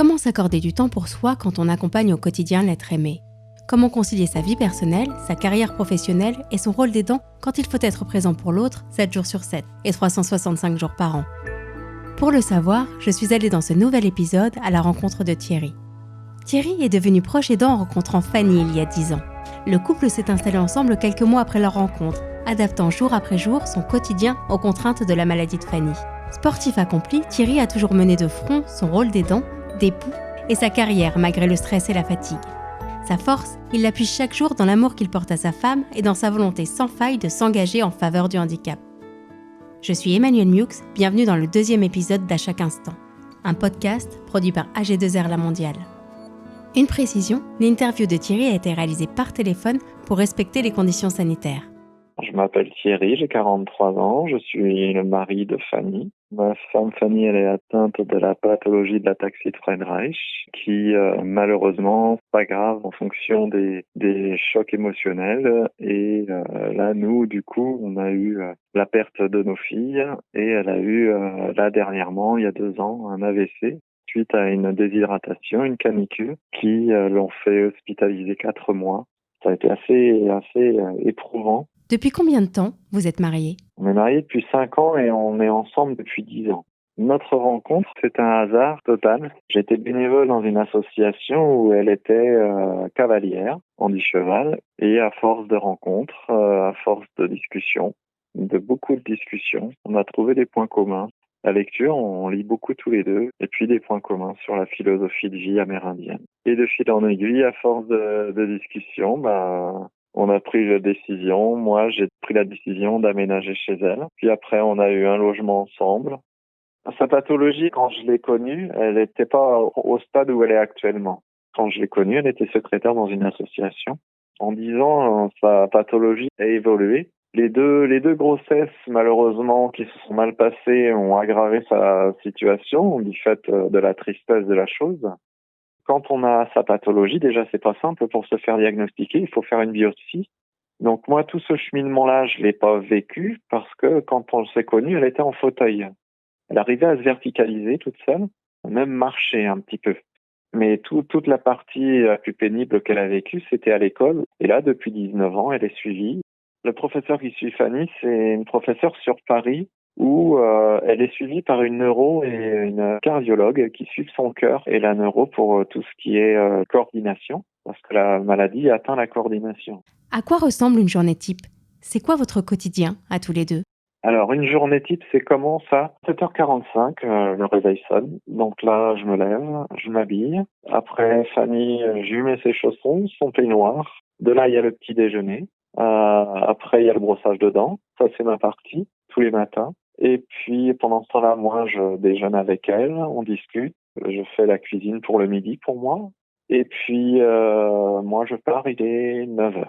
Comment s'accorder du temps pour soi quand on accompagne au quotidien l'être aimé ? Comment concilier sa vie personnelle, sa carrière professionnelle et son rôle d'aidant quand il faut être présent pour l'autre 7 jours sur 7 et 365 jours par an ? Pour le savoir, je suis allée dans ce nouvel épisode à la rencontre de Thierry. Thierry est devenu proche aidant en rencontrant Fanny il y a 10 ans. Le couple s'est installé ensemble quelques mois après leur rencontre, adaptant jour après jour son quotidien aux contraintes de la maladie de Fanny. Sportif accompli, Thierry a toujours mené de front son rôle d'aidant, d'époux et sa carrière malgré le stress et la fatigue. Sa force, il l'appuie chaque jour dans l'amour qu'il porte à sa femme et dans sa volonté sans faille de s'engager en faveur du handicap. Je suis Emmanuelle Miux, bienvenue dans le 2e épisode d'À chaque instant, un podcast produit par AG2R La Mondiale. Une précision, l'interview de Thierry a été réalisée par téléphone pour respecter les conditions sanitaires. Je m'appelle Thierry, j'ai 43 ans, je suis le mari de Fanny. Ma femme Fanny, elle est atteinte de la pathologie de l'ataxie de Friedreich, qui malheureusement, pas grave en fonction des chocs émotionnels. Et là, nous, du coup, on a eu la perte de nos filles et elle a eu, là dernièrement, il y a 2 ans, un AVC suite à une déshydratation, une canicule, qui l'ont fait hospitaliser 4 mois. Ça a été assez éprouvant. Depuis combien de temps vous êtes mariés ? On est mariés depuis 5 ans et on est ensemble depuis 10 ans. Notre rencontre, c'est un hasard total. J'étais bénévole dans une association où elle était cavalière, handi-cheval, et à force de rencontres, à force de discussions, de beaucoup de discussions, on a trouvé des points communs. La lecture, on lit beaucoup tous les deux, et puis des points communs sur la philosophie de vie amérindienne. Et de fil en aiguille, à force de discussions, on a pris la décision, moi j'ai pris la décision d'aménager chez elle. Puis après on a eu un logement ensemble. Sa pathologie, quand je l'ai connue, elle n'était pas au stade où elle est actuellement. Quand je l'ai connue, elle était secrétaire dans une association. En 10 ans, sa pathologie a évolué. Les deux grossesses, malheureusement, qui se sont mal passées, ont aggravé sa situation du fait de la tristesse de la chose. Quand on a sa pathologie, déjà, c'est pas simple pour se faire diagnostiquer. Il faut faire une biopsie. Donc, moi, tout ce cheminement-là, je l'ai pas vécu parce que quand on s'est connu, elle était en fauteuil. Elle arrivait à se verticaliser toute seule, même marcher un petit peu. Mais toute la partie la plus pénible qu'elle a vécue, c'était à l'école. Et là, depuis 19 ans, elle est suivie. Le professeur qui suit Fanny, c'est une professeure sur Paris où elle est suivie par une neuro et une cardiologue qui suivent son cœur et la neuro pour tout ce qui est coordination, parce que la maladie atteint la coordination. À quoi ressemble une journée type ? C'est quoi votre quotidien à tous les deux ? Alors, une journée type, c'est comment ça ? 7h45, le réveil sonne. Donc là, je me lève, je m'habille. Après, Fanny, je lui mets ses chaussons, son peignoir. De là, il y a le petit déjeuner. Après, il y a le brossage de dents. Ça, c'est ma partie, tous les matins. Et puis, pendant ce temps-là, moi, je déjeune avec elle, on discute. Je fais la cuisine pour le midi, pour moi. Et puis, moi, je pars, il est 9h.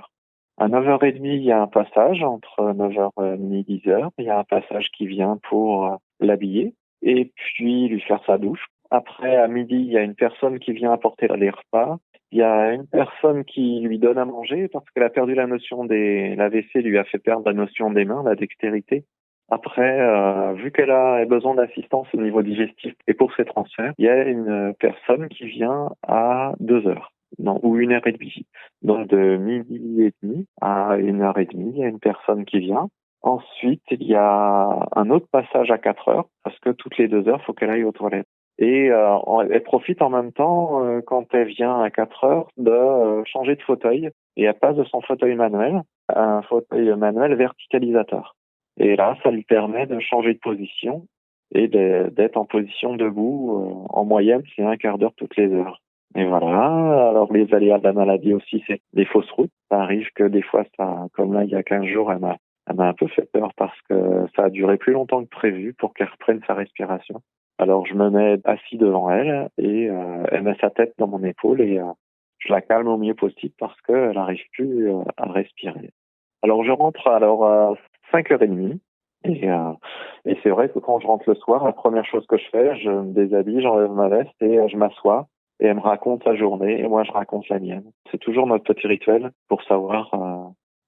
À 9h30, il y a un passage, entre 9h30 et 10h. Il y a un passage qui vient pour l'habiller et puis lui faire sa douche. Après, à midi, il y a une personne qui vient apporter les repas. Il y a une personne qui lui donne à manger parce qu'elle a perdu la notion l'AVC lui a fait perdre la notion des mains, la dextérité. Après, vu qu'elle a besoin d'assistance au niveau digestif et pour ses transferts, il y a une personne qui vient à 2h. Non, ou 1h30. Donc de midi et demi à 1h30, il y a une personne qui vient. Ensuite, il y a un autre passage à 4h, parce que toutes les 2 heures, il faut qu'elle aille aux toilettes. Et elle profite en même temps, quand elle vient à 4h, de changer de fauteuil. Et elle passe de son fauteuil manuel à un fauteuil manuel verticalisateur. Et là, ça lui permet de changer de position et d'être en position debout. En moyenne, c'est 1/4 d'heure toutes les heures. Et voilà. Alors, les aléas de la maladie aussi, c'est des fausses routes. Ça arrive que des fois, comme là, il y a 15 jours, elle m'a un peu fait peur parce que ça a duré plus longtemps que prévu pour qu'elle reprenne sa respiration. Alors, je me mets assis devant elle et elle met sa tête dans mon épaule et je la calme au mieux possible parce qu'elle n'arrive plus à respirer. Alors, je rentre à 5h30 et c'est vrai que quand je rentre le soir, la première chose que je fais, je me déshabille, j'enlève ma veste et je m'assois. Et elle me raconte sa journée et moi je raconte la mienne. C'est toujours notre petit rituel pour savoir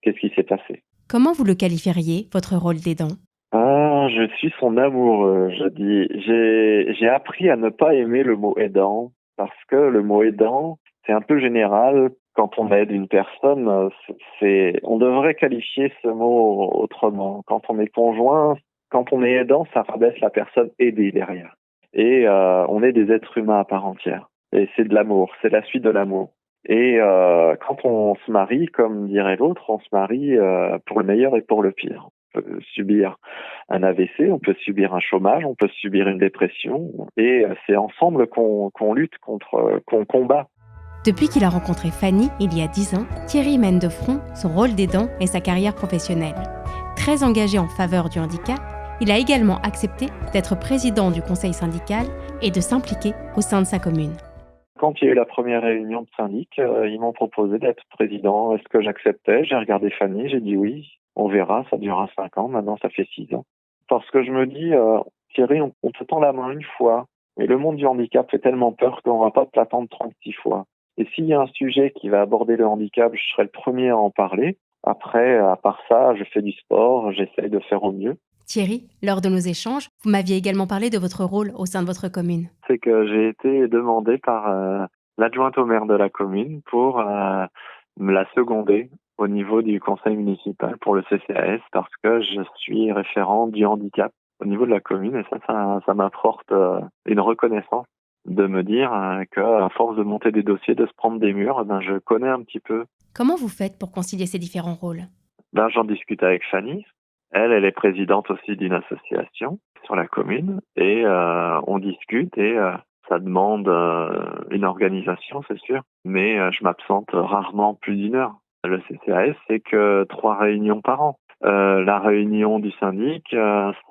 qu'est-ce qui s'est passé. Comment vous le qualifieriez, votre rôle d'aidant ? Je suis son amoureux. J'ai appris à ne pas aimer le mot aidant parce que le mot aidant, c'est un peu général. Quand on aide une personne, on devrait qualifier ce mot autrement. Quand on est conjoint, quand on est aidant, ça rabaisse la personne aidée derrière. Et on est des êtres humains à part entière. Et c'est de l'amour, c'est la suite de l'amour. Et quand on se marie, comme dirait l'autre, on se marie pour le meilleur et pour le pire. On peut subir un AVC, on peut subir un chômage, on peut subir une dépression. Et c'est ensemble qu'on lutte qu'on combat. Depuis qu'il a rencontré Fanny, il y a 10 ans, Thierry mène de front son rôle d'aidant et sa carrière professionnelle. Très engagé en faveur du handicap, il a également accepté d'être président du conseil syndical et de s'impliquer au sein de sa commune. Quand il y a eu la première réunion de syndic, ils m'ont proposé d'être président. Est-ce que j'acceptais? J'ai regardé Fanny, j'ai dit oui. On verra, ça durera 5 ans, maintenant ça fait 6 ans. Parce que je me dis, Thierry, on te tend la main une fois, mais le monde du handicap fait tellement peur qu'on va pas te l'attendre 36 fois. Et s'il y a un sujet qui va aborder le handicap, je serai le premier à en parler. Après, à part ça, je fais du sport, j'essaye de faire au mieux. Thierry, lors de nos échanges, vous m'aviez également parlé de votre rôle au sein de votre commune. C'est que j'ai été demandé par l'adjointe au maire de la commune pour me la seconder au niveau du conseil municipal pour le CCAS parce que je suis référent du handicap au niveau de la commune et ça m'apporte une reconnaissance de me dire qu'à force de monter des dossiers, de se prendre des murs, je connais un petit peu. Comment vous faites pour concilier ces différents rôles ? J'en discute avec Fanny. Elle est présidente aussi d'une association sur la commune et on discute et ça demande une organisation, c'est sûr, mais je m'absente rarement plus d'1 heure. Le CCAS, c'est que 3 réunions par an. La réunion du syndic,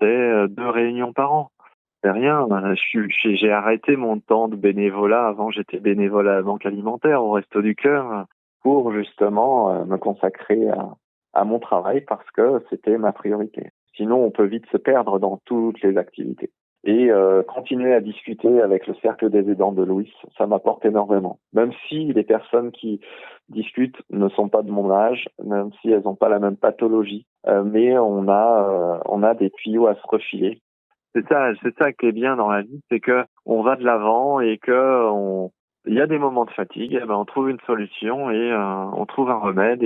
c'est 2 réunions par an. C'est rien. J'ai arrêté mon temps de bénévolat. Avant, j'étais bénévole à la Banque Alimentaire, au Resto du Cœur, pour justement me consacrer à mon travail parce que c'était ma priorité. Sinon, on peut vite se perdre dans toutes les activités. Et continuer à discuter avec le cercle des aidants de Louis, ça m'apporte énormément. Même si les personnes qui discutent ne sont pas de mon âge, même si elles n'ont pas la même pathologie, mais on a des tuyaux à se refiler. C'est ça qui est bien dans la vie, c'est que on va de l'avant et que il y a des moments de fatigue, on trouve une solution et on trouve un remède.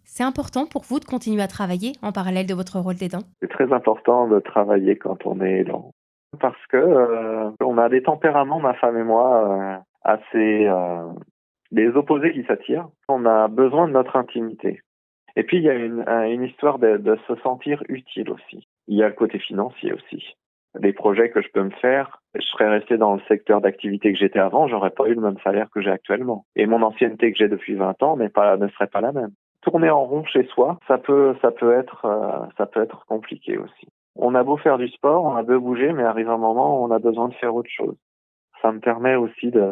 C'est important pour vous de continuer à travailler en parallèle de votre rôle d'aidant ? C'est très important de travailler quand on est aidant. Parce que on a des tempéraments, ma femme et moi, assez des opposés qui s'attirent. On a besoin de notre intimité. Et puis il y a une histoire de se sentir utile aussi. Il y a le côté financier aussi. Les projets que je peux me faire, je serais resté dans le secteur d'activité que j'étais avant, j'aurais pas eu le même salaire que j'ai actuellement. Et mon ancienneté que j'ai depuis 20 ans ne serait pas la même. Tourner en rond chez soi, ça peut être compliqué aussi. On a beau faire du sport, on a beau bouger, mais arrive un moment où on a besoin de faire autre chose. Ça me permet aussi de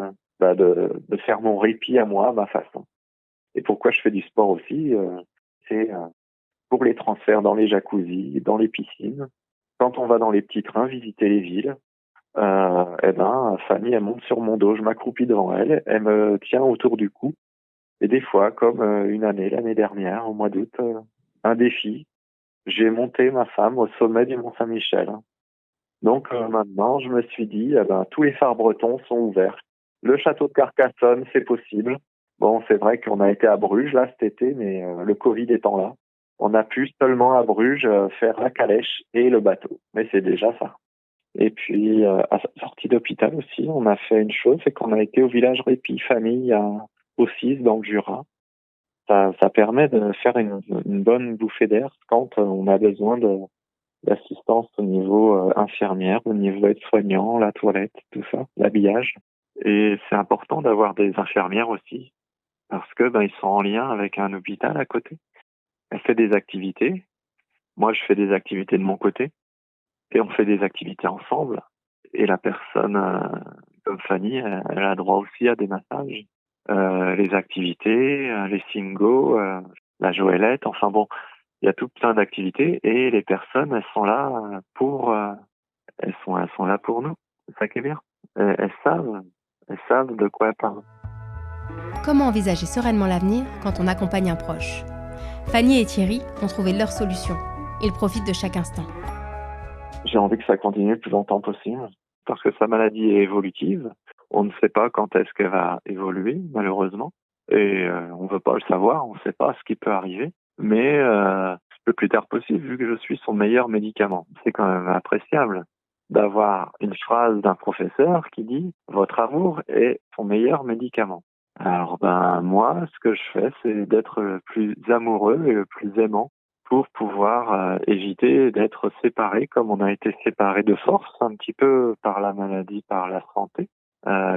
faire mon répit à moi, à ma façon. Et pourquoi je fais du sport aussi, c'est pour les transferts dans les jacuzzis, dans les piscines. Quand on va dans les petits trains visiter les villes, Fanny, elle monte sur mon dos, je m'accroupis devant elle, elle me tient autour du cou. Et des fois, comme l'année dernière, au mois d'août, un défi, j'ai monté ma femme au sommet du Mont Saint-Michel. Donc maintenant, je me suis dit, tous les phares bretons sont ouverts. Le château de Carcassonne, c'est possible. Bon, c'est vrai qu'on a été à Bruges là cet été, mais le Covid étant là, on a pu seulement à Bruges faire la calèche et le bateau. Mais c'est déjà ça. Et puis, à sa sortie d'hôpital aussi, on a fait une chose, c'est qu'on a été au village Répit Famille au 6 dans le Jura. Ça permet de faire une bonne bouffée d'air quand on a besoin d'assistance au niveau infirmière, au niveau aide-soignant, la toilette, tout ça, l'habillage. Et c'est important d'avoir des infirmières aussi, parce que ils sont en lien avec un hôpital à côté. Elle fait des activités. Moi, je fais des activités de mon côté. Et on fait des activités ensemble. Et la personne, comme Fanny, elle a droit aussi à des massages. Les activités, les singos, la joëlette. Enfin bon, il y a tout plein d'activités. Et les personnes, elles sont là elles sont là pour nous. C'est ça qui est bien. Elles savent de quoi elles parlent. Comment envisager sereinement l'avenir quand on accompagne un proche ? Fanny et Thierry ont trouvé leur solution. Ils profitent de chaque instant. J'ai envie que ça continue le plus longtemps possible parce que sa maladie est évolutive. On ne sait pas quand est-ce qu'elle va évoluer, malheureusement. Et on ne veut pas le savoir, on ne sait pas ce qui peut arriver. Mais le plus tard possible, vu que je suis son meilleur médicament. C'est quand même appréciable d'avoir une phrase d'un professeur qui dit « Votre amour est son meilleur médicament ». Alors moi, ce que je fais, c'est d'être le plus amoureux et le plus aimant pour pouvoir éviter d'être séparés comme on a été séparés de force un petit peu par la maladie, par la santé.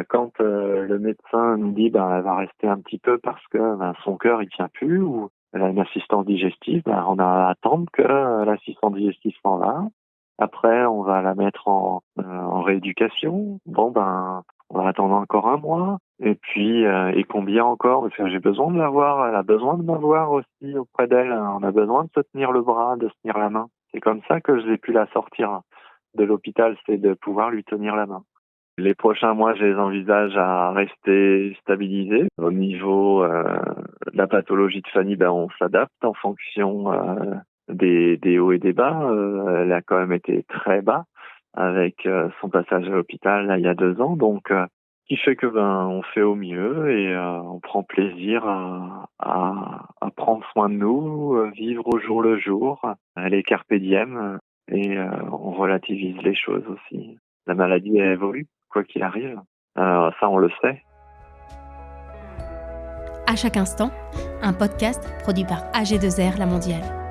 Quand le médecin nous dit elle va rester un petit peu parce que son cœur il tient plus ou elle a une assistance digestive, on a à attendre que l'assistance digestive s'en va. Après, on va la mettre en rééducation. On va attendre encore un mois. Et puis, et combien encore? Parce que j'ai besoin de l'avoir. Elle a besoin de m'avoir aussi auprès d'elle. On a besoin de se tenir le bras, de se tenir la main. C'est comme ça que j'ai pu la sortir de l'hôpital, c'est de pouvoir lui tenir la main. Les prochains mois, je les envisage à rester stabilisés. Au niveau de la pathologie de Fanny, on s'adapte en fonction des hauts et des bas. Elle a quand même été très bas avec son passage à l'hôpital là, il y a 2 ans. Donc, qui fait que on fait au mieux et on prend plaisir à prendre soin de nous, vivre au jour le jour. Elle est carpe diem et on relativise les choses aussi. La maladie elle évolue, quoi qu'il arrive. Ça, on le sait. À chaque instant, un podcast produit par AG2R La Mondiale.